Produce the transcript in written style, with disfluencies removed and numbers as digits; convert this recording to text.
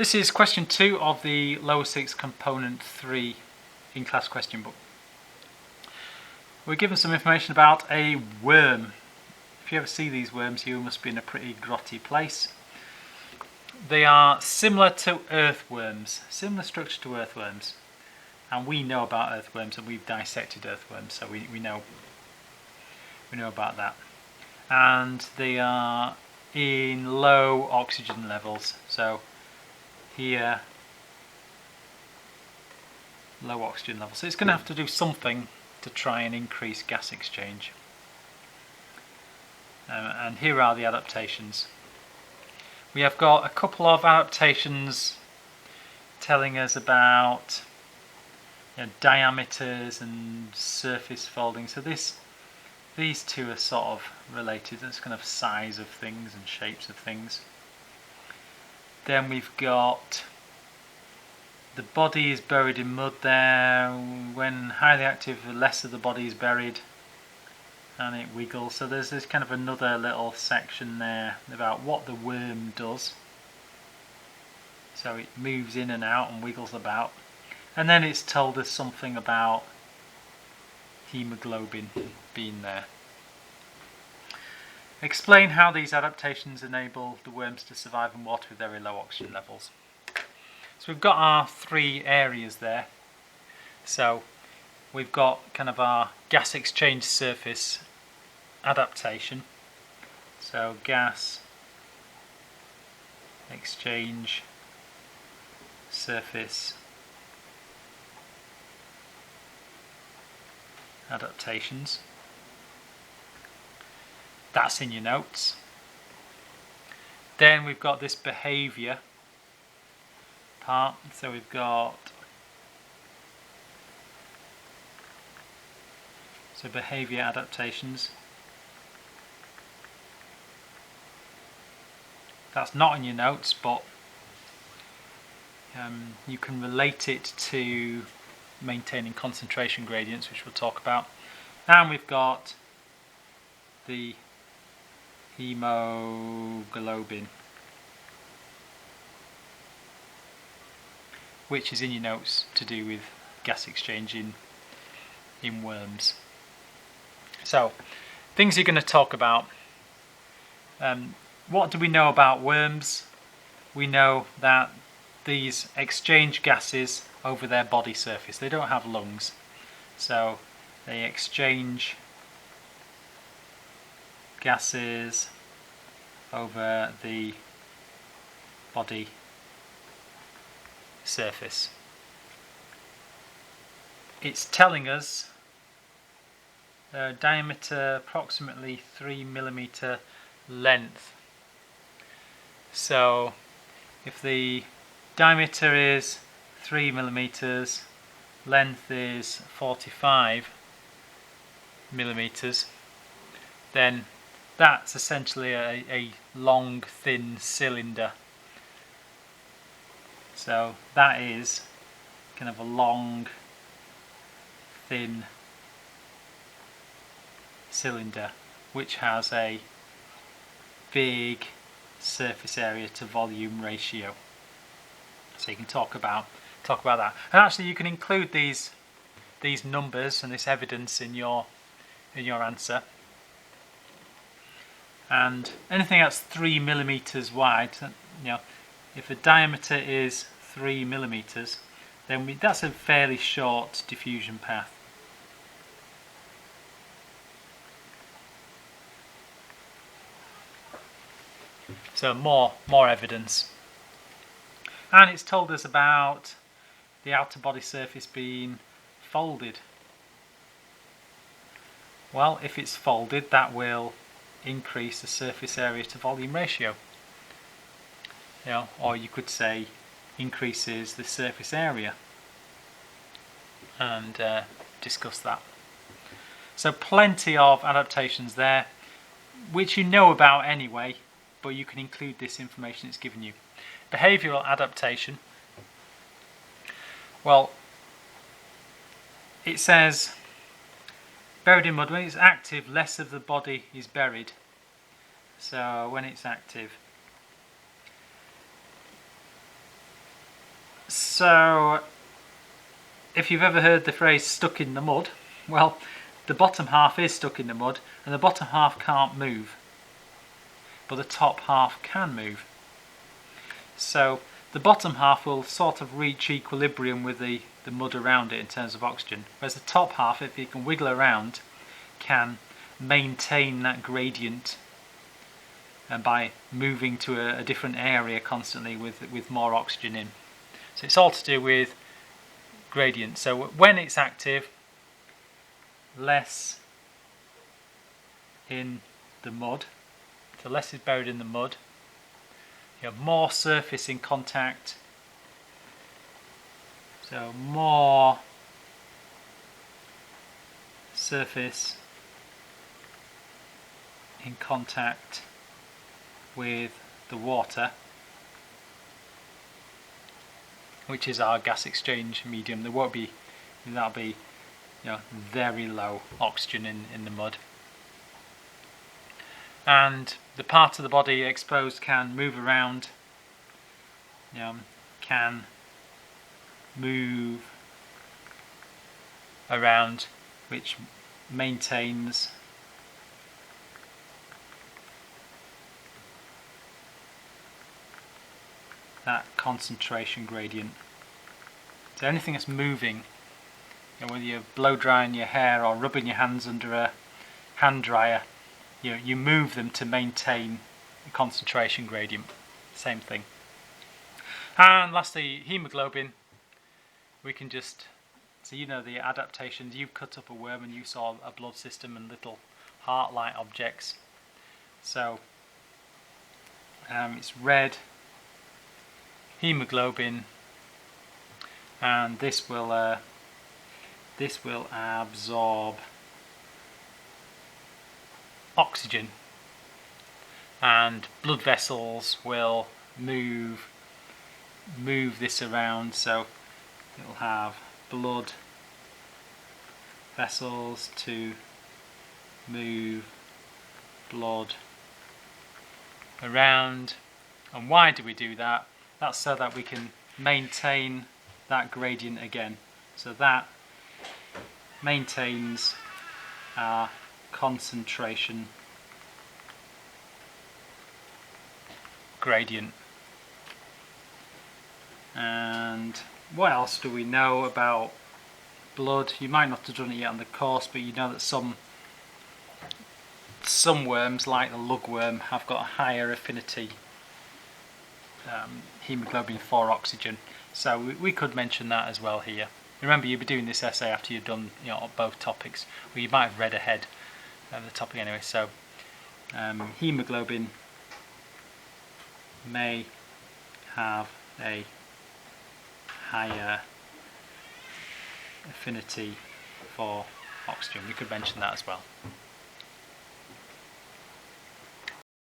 This is question 2 of the Lower 6 Component 3 in-class question book. We're given some information about a worm. If you ever see these worms, you must be in a pretty grotty place. They are similar to earthworms, similar structure to earthworms. And we know about earthworms, and we've dissected earthworms, so we know about that. And they are in low oxygen levels. So here, low oxygen levels. So it's going to have to do something to try and increase gas exchange. And here are the adaptations. We have got a couple of adaptations telling us about diameters and surface folding. So these two are sort of related. It's kind of size of things and shapes of things. Then we've got the body is buried in mud there. When highly active, less of the body is buried and it wiggles. So there's this kind of another little section there about what the worm does. So it moves in and out and wiggles about. And then it's told us something about hemoglobin being there. Explain how these adaptations enable the worms to survive in water with very low oxygen levels. So we've got our three areas there. So we've got kind of our gas exchange surface adaptation. So gas exchange surface adaptations. That's in your notes. Then we've got this behaviour part. So we've got behaviour adaptations. That's not in your notes, but you can relate it to maintaining concentration gradients, which we'll talk about. And we've got the hemoglobin, which is in your notes to do with gas exchange in worms. So, things you're going to talk about. What do we know about worms? We know that these exchange gases over their body surface. They don't have lungs, so they exchange gases over the body surface. It's telling us diameter approximately 3 millimeter length. So if the diameter is 3 millimeters, length is 45 millimeters, then that's essentially a long, thin cylinder. So that is kind of a long, thin cylinder which has a big surface area to volume ratio. So you can talk about that. And actually you can include these numbers and this evidence in your answer. And anything that's 3 millimeters wide, if the diameter is 3 millimeters, then that's a fairly short diffusion path. So more evidence. And it's told us about the outer body surface being folded. Well, if it's folded, that will increase the surface area to volume ratio. Or you could say increases the surface area, and discuss that. So plenty of adaptations there, which you know about anyway, but you can include this information it's given you. Behavioural adaptation. Well, it says buried in mud. When it's active, less of the body is buried. So when it's active, So, if you've ever heard the phrase stuck in the mud, well, the bottom half is stuck in the mud and the bottom half can't move, but the top half can move. So the bottom half will sort of reach equilibrium with the mud around it in terms of oxygen, whereas the top half, if you can wiggle around, can maintain that gradient and by moving to a different area constantly with more oxygen in. So it's all to do with gradient. So when it's active, less in the mud, so less is buried in the mud. You have more surface in contact, so more surface in contact with the water, which is our gas exchange medium. There won't be, that'll be, very low oxygen in the mud. And the part of the body exposed can move around, can move around, which maintains that concentration gradient. So anything that's moving, whether you're blow drying your hair or rubbing your hands under a hand dryer, you move them to maintain the concentration gradient. Same thing. And lastly, hemoglobin. We can just, so the adaptations, you've cut up a worm and you saw a blood system and little heart-like objects. So it's red hemoglobin, and this will absorb oxygen, and blood vessels will move this around, so it'll have blood vessels to move blood around. And why do we do that? That's so that we can maintain that gradient again. So that maintains our concentration gradient. And what else do we know about blood? You might not have done it yet on the course, but you know that some worms, like the lugworm, have got a higher affinity hemoglobin for oxygen. So we could mention that as well here. Remember, you'll be doing this essay after you've done both topics, or you might have read ahead of the topic anyway. So hemoglobin may have a higher affinity for oxygen. We could mention that as well.